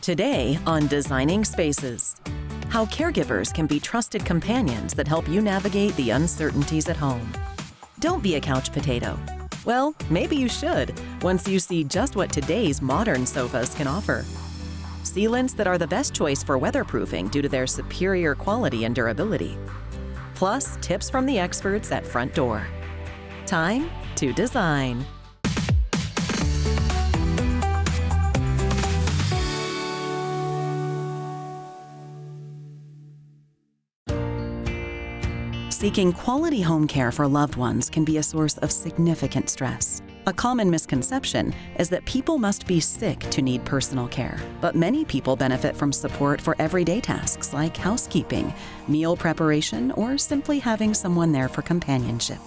Today on Designing Spaces, how caregivers can be trusted companions that help you navigate the uncertainties at home. Don't be a couch potato. Well, maybe you should once you see just what today's modern sofas can offer. Sealants that are the best choice for weatherproofing due to their superior quality and durability. Plus, tips from the experts at Frontdoor. Time to design. Seeking quality home care for loved ones can be a source of significant stress. A common misconception is that people must be sick to need personal care, but many people benefit from support for everyday tasks like housekeeping, meal preparation, or simply having someone there for companionship.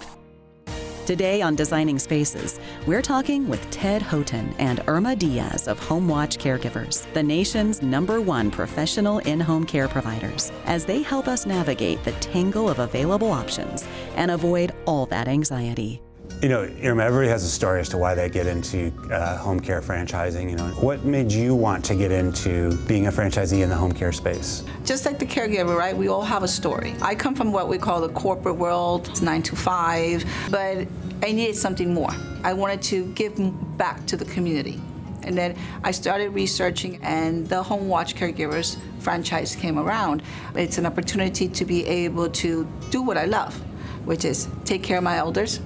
Today on Designing Spaces, we're talking with Ted Houghton and Irma Diaz of HomeWatch Caregivers, the nation's #1 professional in-home care providers, as they help us navigate the tangle of available options and avoid all that anxiety. You know, Irma, everybody has a story as to why they get into home care franchising. You know, what made you want to get into being a franchisee in the home care space? Just like the caregiver, right? We all have a story. I come from what we call the corporate world, 9 to 5, but I needed something more. I wanted to give back to the community. And then I started researching, and the HomeWatch Caregivers franchise came around. It's an opportunity to be able to do what I love, which is take care of my elders.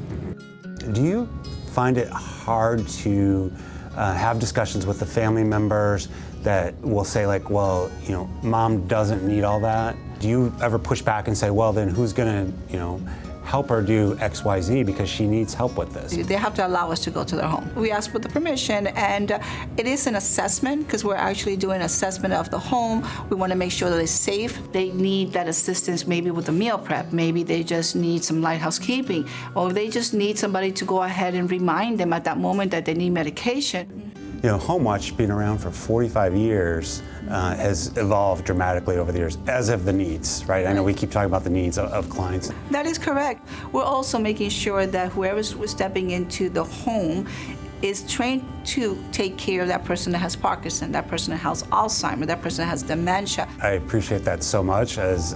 Do you find it hard to have discussions with the family members that will say like, well, you know, mom doesn't need all that? Do you ever push back and say, well, then who's gonna, you know, help her do X, Y, Z because she needs help with this? They have to allow us to go to their home. We ask for the permission, and it is an assessment because we're actually doing an assessment of the home. We want to make sure that it's safe. They need that assistance maybe with the meal prep. Maybe they just need some light housekeeping, or they just need somebody to go ahead and remind them at that moment that they need medication. You know, HomeWatch, being around for 45 years, has evolved dramatically over the years, as have the needs, right? I know we keep talking about the needs of clients. That is correct. We're also making sure that whoever's stepping into the home is trained to take care of that person that has Parkinson, that person that has Alzheimer's, that person that has dementia. I appreciate that so much as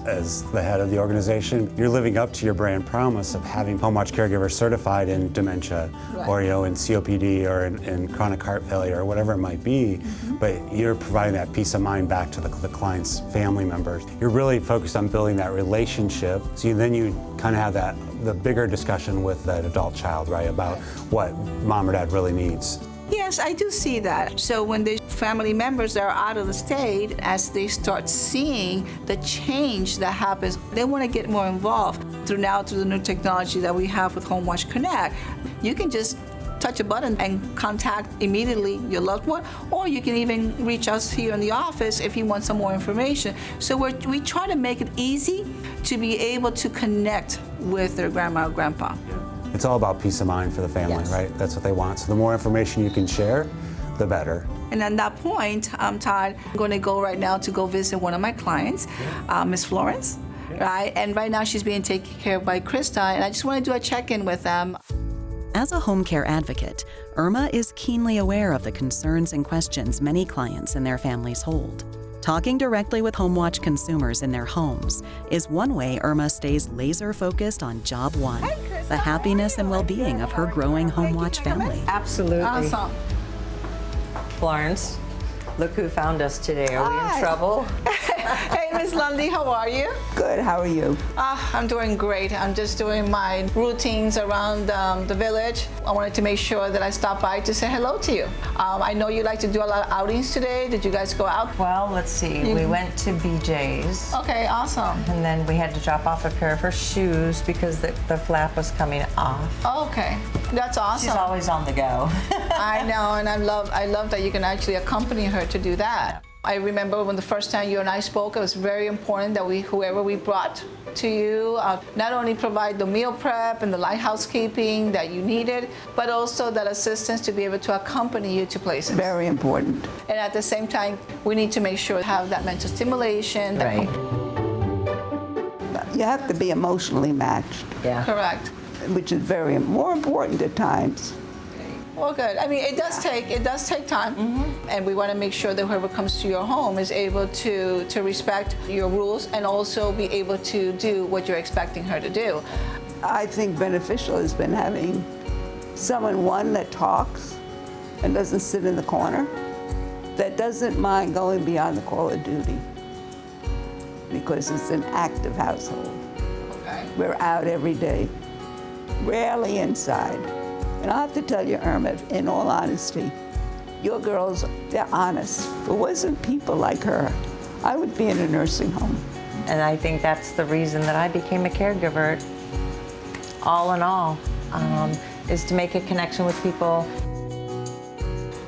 the head of the organization. You're living up to your brand promise of having HomeWatch Caregivers certified in dementia, right, or, you know, in COPD or in chronic heart failure or whatever it might be, but you're providing that peace of mind back to the client's family members. You're really focused on building that relationship, so then you kind of have the bigger discussion with that adult child, right, about what mom or dad really needs. Yes, I do see that. So when the family members are out of the state, as they start seeing the change that happens, they want to get more involved. Through the new technology that we have with HomeWatch Connect, you can just touch a button and contact immediately your loved one, or you can even reach us here in the office if you want some more information. So we try to make it easy to be able to connect with their grandma or grandpa. It's all about peace of mind for the family, yes, right? That's what they want. So the more information you can share, the better. And at that point, Todd, I'm going to go right now to go visit one of my clients, Miss Florence, right? And right now she's being taken care of by Krista, and I just want to do a check-in with them. As a home care advocate, Irma is keenly aware of the concerns and questions many clients and their families hold. Talking directly with HomeWatch consumers in their homes is one way Irma stays laser-focused on job one, the happiness and well-being of her growing HomeWatch family. Absolutely. Awesome. Florence, look who found us today. Are we in trouble? Hey, Miss Lundy, how are you? Good, how are you? I'm doing great. I'm just doing my routines around the village. I wanted to make sure that I stopped by to say hello to you. I know you like to do a lot of outings today. Did you guys go out? Well, let's see. We went to BJ's. Okay, awesome. And then we had to drop off a pair of her shoes because the flap was coming off. Okay, that's awesome. She's always on the go. I know, and I love that you can actually accompany her to do that. I remember when the first time you and I spoke, it was very important that whoever we brought to you, not only provide the meal prep and the light housekeeping that you needed, but also that assistance to be able to accompany you to places. Very important. And at the same time, we need to make sure to have that mental stimulation. Right. You have to be emotionally matched. Yeah. Correct. Which is more important at times. Well, good. I mean, it does take time, and we want to make sure that whoever comes to your home is able to respect your rules and also be able to do what you're expecting her to do. I think beneficial has been having someone, one, that talks and doesn't sit in the corner, that doesn't mind going beyond the call of duty, because it's an active household. Okay. We're out every day, rarely inside. And I have to tell you, Irma, in all honesty, your girls, they're honest. If it wasn't people like her, I would be in a nursing home. And I think that's the reason that I became a caregiver, all in all, is to make a connection with people.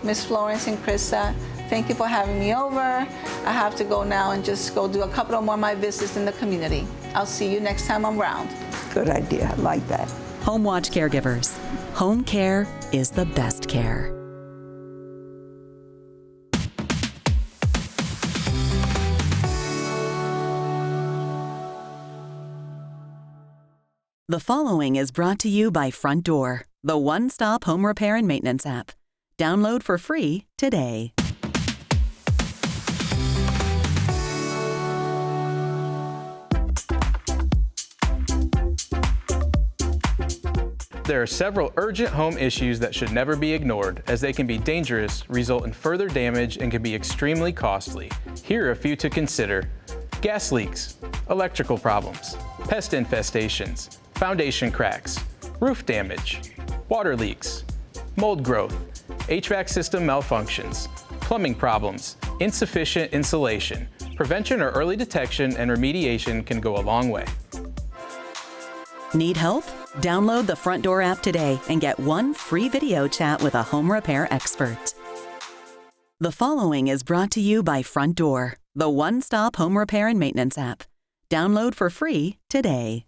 Miss Florence and Krista, thank you for having me over. I have to go now and just go do a couple more of my visits in the community. I'll see you next time I'm around. Good idea, I like that. Home Watch caregivers. Home care is the best care. The following is brought to you by Frontdoor, the one-stop home repair and maintenance app. Download for free today. There are several urgent home issues that should never be ignored, as they can be dangerous, result in further damage, and can be extremely costly. Here are a few to consider: gas leaks, electrical problems, pest infestations, foundation cracks, roof damage, water leaks, mold growth, HVAC system malfunctions, plumbing problems, insufficient insulation. Prevention or early detection and remediation can go a long way. Need help? Download the Frontdoor app today and get one free video chat with a home repair expert. The following is brought to you by Frontdoor, the one-stop home repair and maintenance app. Download for free today.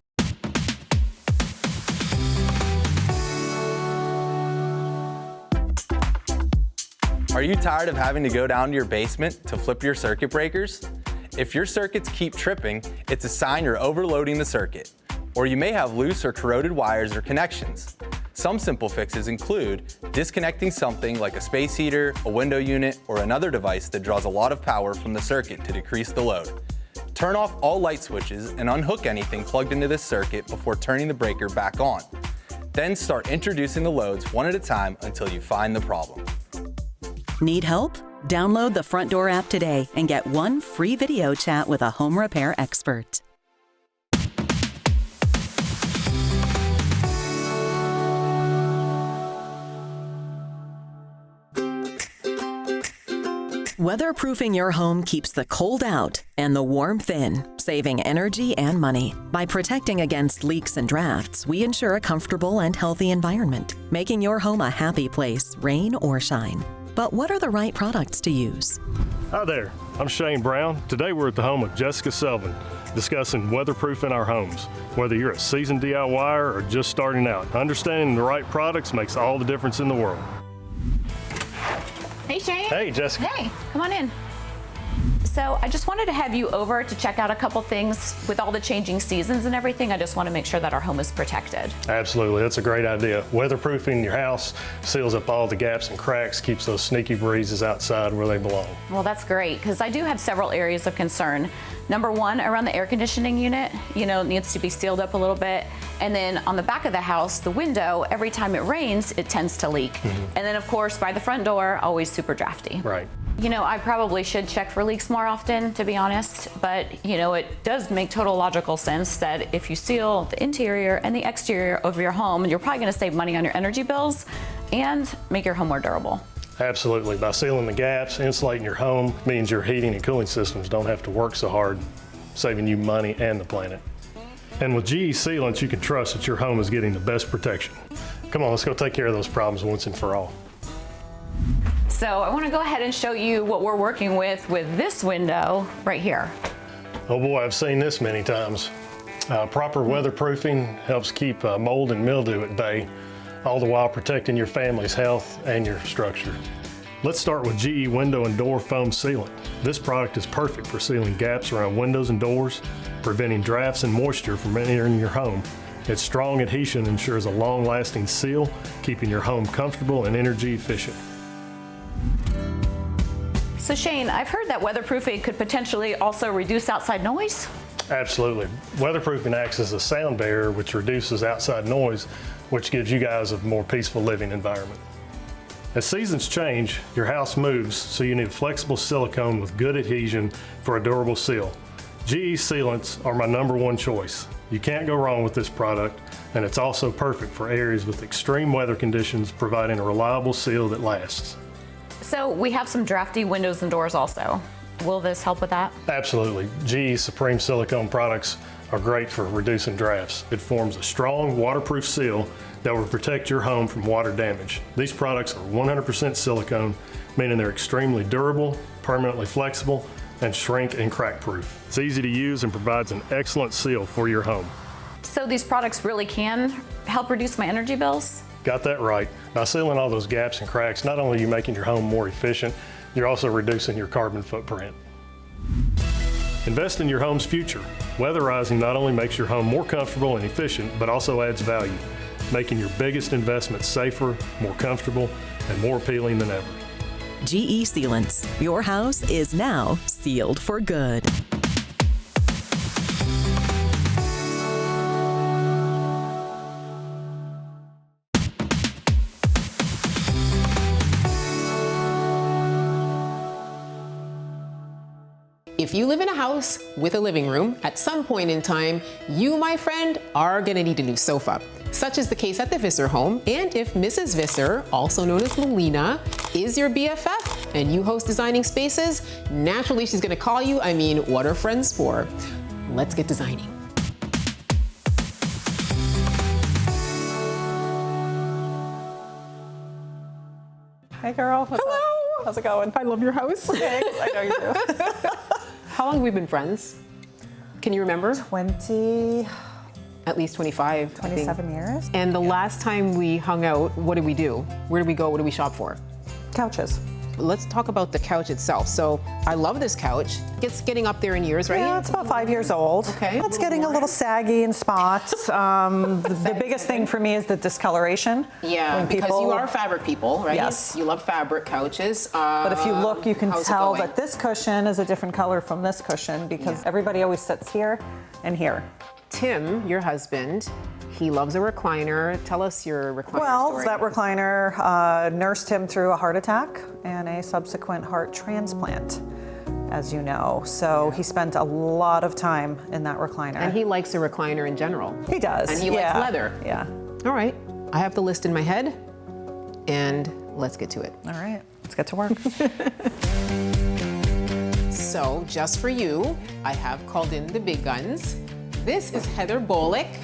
Are you tired of having to go down to your basement to flip your circuit breakers? If your circuits keep tripping, it's a sign you're overloading the circuit. Or you may have loose or corroded wires or connections. Some simple fixes include disconnecting something like a space heater, a window unit, or another device that draws a lot of power from the circuit to decrease the load. Turn off all light switches and unhook anything plugged into this circuit before turning the breaker back on. Then start introducing the loads one at a time until you find the problem. Need help? Download the Frontdoor app today and get one free video chat with a home repair expert. Weatherproofing your home keeps the cold out and the warmth in, saving energy and money. By protecting against leaks and drafts, we ensure a comfortable and healthy environment, making your home a happy place, rain or shine. But what are the right products to use? Hi there, I'm Shane Brown. Today we're at the home of Jessica Selvin, discussing weatherproofing our homes. Whether you're a seasoned DIYer or just starting out, understanding the right products makes all the difference in the world. Hey, Shane. Hey, Jessica. Hey, come on in. So I just wanted to have you over to check out a couple things. With all the changing seasons and everything, I just want to make sure that our home is protected. Absolutely, that's a great idea. Weatherproofing your house seals up all the gaps and cracks, keeps those sneaky breezes outside where they belong. Well, that's great, because I do have several areas of concern. Number one, around the air conditioning unit, it needs to be sealed up a little bit. And then on the back of the house, the window, every time it rains, it tends to leak. And then of course, by the front door, always super drafty. Right. I probably should check for leaks more often, to be honest, but it does make total logical sense that if you seal the interior and the exterior of your home, you're probably gonna save money on your energy bills and make your home more durable. Absolutely. By sealing the gaps, insulating your home means your heating and cooling systems don't have to work so hard, saving you money and the planet. And with GE Sealants, you can trust that your home is getting the best protection. Come on, let's go take care of those problems once and for all. So I want to go ahead and show you what we're working with this window right here. Oh boy, I've seen this many times. Proper weatherproofing helps keep mold and mildew at bay, all the while protecting your family's health and your structure. Let's start with GE Window and Door Foam Sealant. This product is perfect for sealing gaps around windows and doors, preventing drafts and moisture from entering your home, Its strong adhesion ensures a long-lasting seal, keeping your home comfortable and energy efficient. So Shane, I've heard that weatherproofing could potentially also reduce outside noise. Absolutely. Weatherproofing acts as a sound barrier, which reduces outside noise, which gives you guys a more peaceful living environment. As seasons change, your house moves, so you need flexible silicone with good adhesion for a durable seal. GE Sealants are my #1 choice. You can't go wrong with this product, and it's also perfect for areas with extreme weather conditions, providing a reliable seal that lasts. So we have some drafty windows and doors also. Will this help with that? Absolutely. GE Supreme Silicone products are great for reducing drafts. It forms a strong waterproof seal that will protect your home from water damage. These products are 100% silicone, meaning they're extremely durable, permanently flexible, and shrink and crack proof. It's easy to use and provides an excellent seal for your home. So these products really can help reduce my energy bills? Got that right. By sealing all those gaps and cracks, not only are you making your home more efficient, you're also reducing your carbon footprint. Invest in your home's future. Weatherizing not only makes your home more comfortable and efficient, but also adds value, making your biggest investment safer, more comfortable, and more appealing than ever. GE Sealants. Your house is now sealed for good. If you live in a house with a living room, at some point in time, you, my friend, are gonna need a new sofa. Such is the case at the Visser home, and if Mrs. Visser, also known as Melina, is your BFF and you host Designing Spaces, naturally she's gonna call you. I mean, what are friends for? Let's get designing. Hey girl, what's Hello. up? How's it going? I love your house. Thanks, I know you do. How long have we been friends? Can you remember? 20, At least 25, 27 years. And the last time we hung out, what did we do? Where did we go? What did we shop for? Couches. Let's talk about the couch itself. So I love this couch. It's getting up there in years, right? Yeah, it's about 5 years old. Okay. It's getting a little saggy in spots. The biggest thing for me is the discoloration. Yeah, When because people- you are fabric people, right? Yes. You love fabric couches. But if you look, you can how's it tell going? that this cushion is a different color from this cushion because everybody always sits here and here. Tim, your husband, he loves a recliner. Tell us your recliner Well, story. that recliner nursed him through a heart attack and a subsequent heart transplant, as you know. So he spent a lot of time in that recliner. And he likes a recliner in general. He does. And he likes leather. Yeah. All right, I have the list in my head, and let's get to it. All right, let's get to work. So, just for you, I have called in the big guns. This is Heather Bolick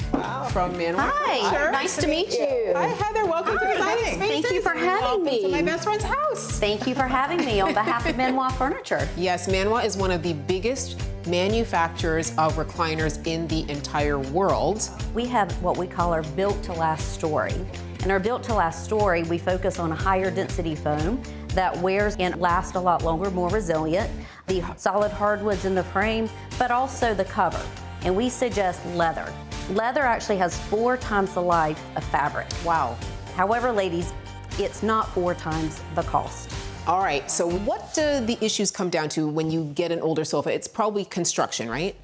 from Manway. Hi, Furniture. nice to meet you. Hi, Heather. Welcome to Designing Spaces. Thank you for having Welcome me. to my best friend's house. Thank you for having me on behalf of Manwa Furniture. Yes, Manwa is one of the biggest manufacturers of recliners in the entire world. We have what we call our built to last story. In our built to last story, we focus on a higher density foam that wears and lasts a lot longer, more resilient, the solid hardwoods in the frame, but also the cover. And we suggest leather. Leather actually has 4 times the life of fabric. Wow. However, ladies, it's not 4 times the cost. All right, so what do the issues come down to when you get an older sofa? It's probably construction, right?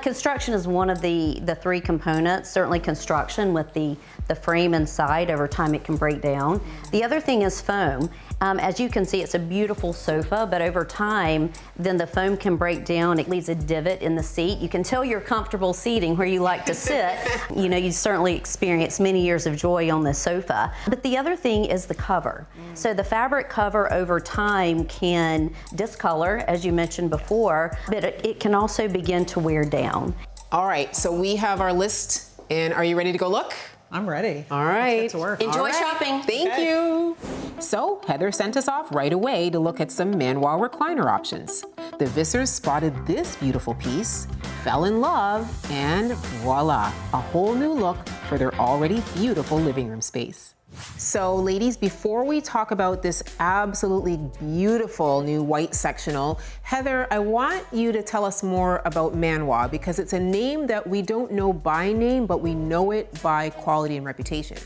Construction is one of the 3 components. Certainly construction with the frame inside. Over time it can break down. The other thing is foam. As you can see, it's a beautiful sofa, but over time, then the foam can break down. It leaves a divot in the seat. You can tell you're comfortable seating where you like to sit. You know, you certainly experience many years of joy on this sofa. But the other thing is the cover. So the fabric cover over time can discolor, as you mentioned before, but it can also begin to wear down. All right, so we have our list, and are you ready to go look? I'm ready. All right. Let's get to work. Enjoy shopping. Thank you. So Heather sent us off right away to look at some Manwa recliner options. The Vissers spotted this beautiful piece, fell in love, and voila, a whole new look for their already beautiful living room space. So ladies, before we talk about this absolutely beautiful new white sectional, Heather, I want you to tell us more about Manoir, because it's a name that we don't know by name, but we know it by quality and reputation.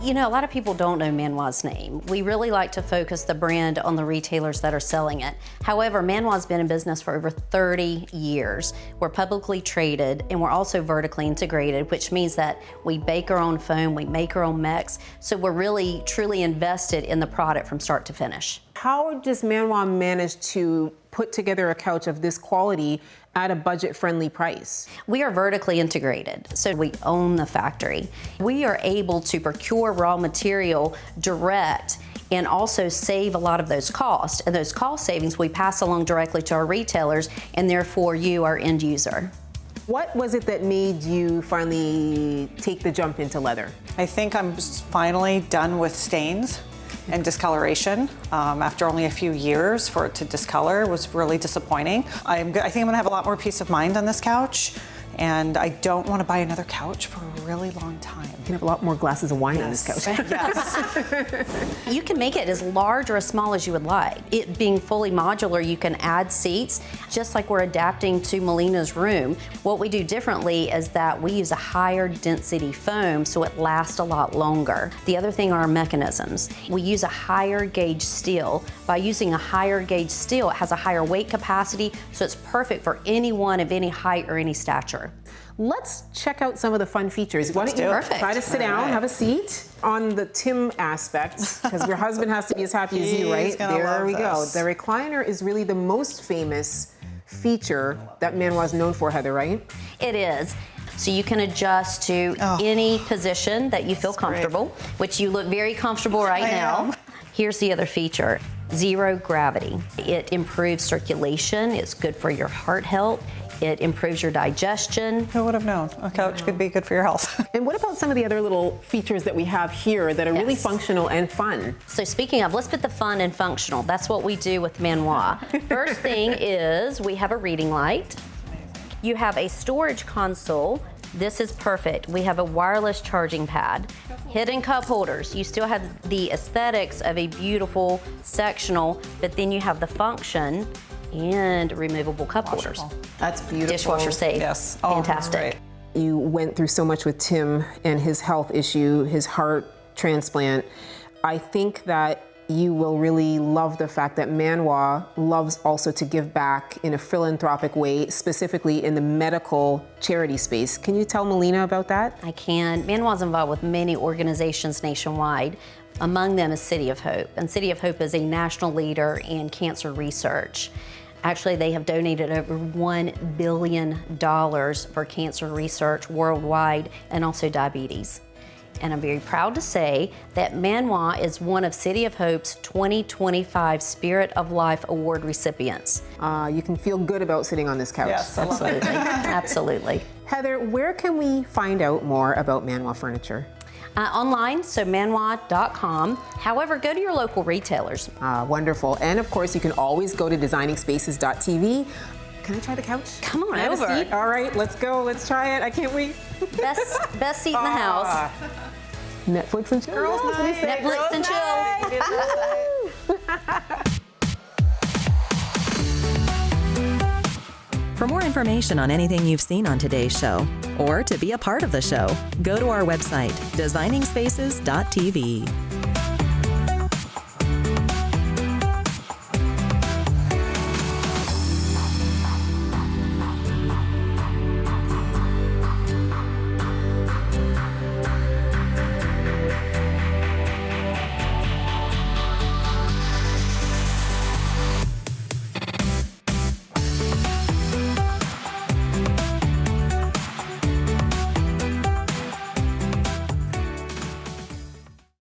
You know, a lot of people don't know Manoir's name. We really like to focus the brand on the retailers that are selling it. However, Manoir's been in business for over 30 years. We're publicly traded, and we're also vertically integrated, which means that we bake our own foam, we make our own mix, so we're really, truly invested in the product from start to finish. How does Manoir manage to put together a couch of this quality at a budget-friendly price? We are vertically integrated, so we own the factory. We are able to procure raw material direct and also save a lot of those costs. And those cost savings we pass along directly to our retailers and therefore you, our end user. What was it that made you finally take the jump into leather? I think I'm finally done with stains and discoloration. After only a few years for it to discolor was really disappointing. I think I'm gonna have a lot more peace of mind on this couch, and I don't want to buy another couch for a really long time. You can have a lot more glasses of wine on this couch. Yes. You can make it as large or as small as you would like. It being fully modular, you can add seats, just like we're adapting to Melina's room. What we do differently is that we use a higher density foam so it lasts a lot longer. The other thing are our mechanisms. We use a higher gauge steel. By using a higher gauge steel, it has a higher weight capacity, so it's perfect for anyone of any height or any stature. Let's check out some of the fun features. Why don't you try to sit down, have a seat? On the Tim aspect, because your husband has to be as happy as you, right? There we go. The recliner is really the most famous feature that Manoir is known for, Heather, right? It is. So you can adjust to any position that you feel comfortable, which you look very comfortable right now. Here's the other feature, zero gravity. It improves circulation, it's good for your heart health. It improves your digestion. Who would have known? A couch could be good for your health. And what about some of the other little features that we have here that are really functional and fun? So speaking of, let's put the fun and functional. That's what we do with Manoir. First thing is we have a reading light. You have a storage console. This is perfect. We have a wireless charging pad. Hidden cup holders. You still have the aesthetics of a beautiful sectional, but then you have the function and removable cup holders. That's beautiful. Dishwasher safe. Yes. Fantastic. You went through so much with Tim and his health issue, his heart transplant. I think that you will really love the fact that Manoir loves also to give back in a philanthropic way, specifically in the medical charity space. Can you tell Melina about that? I can. Manoir's involved with many organizations nationwide. Among them is City of Hope. And City of Hope is a national leader in cancer research. Actually, they have donated over $1 billion for cancer research worldwide and also diabetes. And I'm very proud to say that Manoir is one of City of Hope's 2025 Spirit of Life Award recipients. You can feel good about sitting on this couch. Yes, Absolutely. Absolutely. Heather, where can we find out more about Manoir Furniture? Online, so manoir.com. However, go to your local retailers. Wonderful. And of course, you can always go to designingspaces.tv. Can I try the couch? Come on Have over. a seat? All right, let's go. Let's try it. I can't wait. Best seat in the house. Netflix and chill. Girls' What do you night. say? Netflix and chill. For more information on anything you've seen on today's show, or to be a part of the show, go to our website, designingspaces.tv.